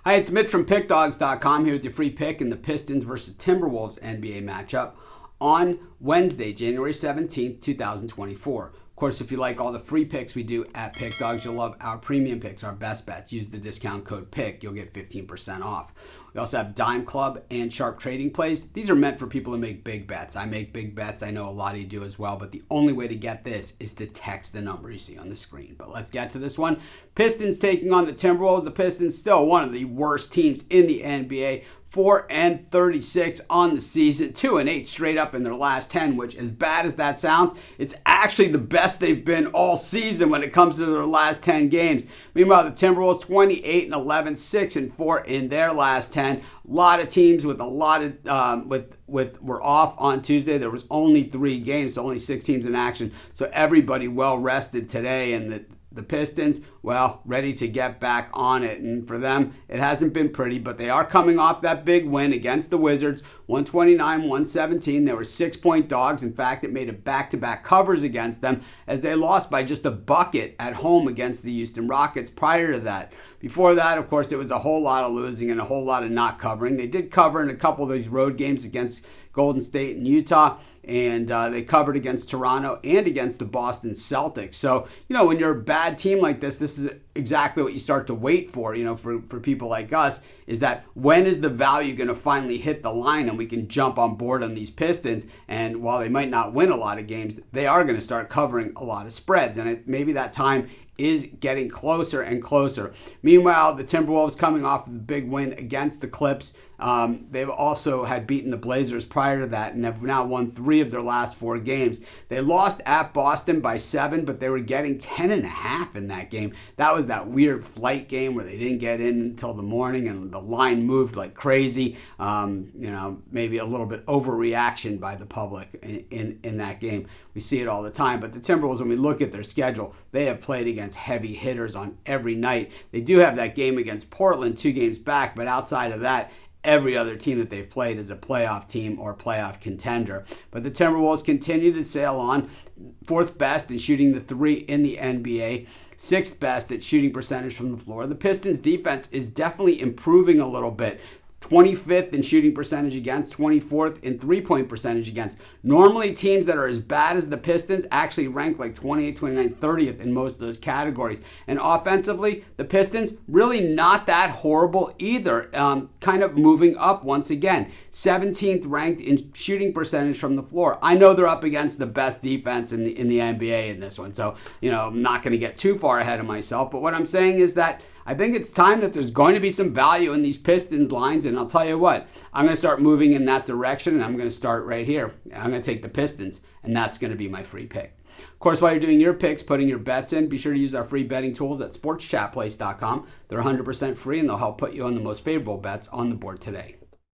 Hi, it's Mitch from Pickdawgz.com here with your free pick in the Pistons versus Timberwolves NBA matchup on Wednesday, January 17th, 2024. Of course, if you like all the free picks we do at Pickdawgz, you'll love our premium picks, our best bets. Use the discount code PICK. You'll get 15% off. We also have Dime Club and Sharp Trading Plays. These are meant for people to make big bets. I make big bets. I know a lot of you do as well, but the only way to get this is to text the number you see on the screen. But let's get to this one. Pistons taking on the Timberwolves. The Pistons still one of the worst teams in the NBA. 4-36 on the season, 2-8 straight up in their last 10, which, as bad as that sounds, it's actually the best they've been all season when it comes to their last 10 games. Meanwhile, the Timberwolves 28-11, 6-4 in their last 10. A lot of teams with a lot of were off on Tuesday. There was only 3 games, so only 6 teams in action. So everybody well rested today, and the Pistons, well, ready to get back on it. And for them, it hasn't been pretty, but they are coming off that big win against the Wizards, 129-117. They were 6-point dogs. In fact, it made a back-to-back covers against them as they lost by just a bucket at home against the Houston Rockets prior to that. Before that, of course, it was a whole lot of losing and a whole lot of not covering. They did cover in a couple of these road games against Golden State and Utah, and they covered against Toronto and against the Boston Celtics. So, when you're a bad team like this is exactly what you start to wait for, for people like us, is that when is the value going to finally hit the line and we can jump on board on these Pistons? And while they might not win a lot of games, they are going to start covering a lot of spreads. And maybe that time is getting closer and closer. Meanwhile, the Timberwolves coming off of the big win against the Clips. They've also had beaten the Blazers prior to that and have now won 3 of their last 4 games. They lost at Boston by 7, but they were getting 10.5 in that game. That was that weird flight game where they didn't get in until the morning and the line moved like crazy. Maybe a little bit overreaction by the public in that game. We see it all the time. But the Timberwolves, when we look at their schedule, they have played against heavy hitters on every night. They do have that game against Portland 2 games back, but outside of that, every other team that they've played is a playoff team or playoff contender. But the Timberwolves continue to sail on, 4th best in shooting the 3 in the NBA, 6th best at shooting percentage from the floor. The Pistons defense is definitely improving a little bit. 25th in shooting percentage against, 24th in three-point percentage against. Normally, teams that are as bad as the Pistons actually rank like 28th, 29th, 30th in most of those categories. And offensively, the Pistons really not that horrible either. Kind of moving up once again. 17th ranked in shooting percentage from the floor. I know they're up against the best defense in the NBA in this one, so I'm not going to get too far ahead of myself. But what I'm saying is that I think it's time that there's going to be some value in these Pistons lines, and I'll tell you what, I'm going to start moving in that direction, and I'm going to start right here. I'm going to take the Pistons, and that's going to be my free pick. Of course, while you're doing your picks, putting your bets in, be sure to use our free betting tools at sportschatplace.com. They're 100% free, and they'll help put you on the most favorable bets on the board today.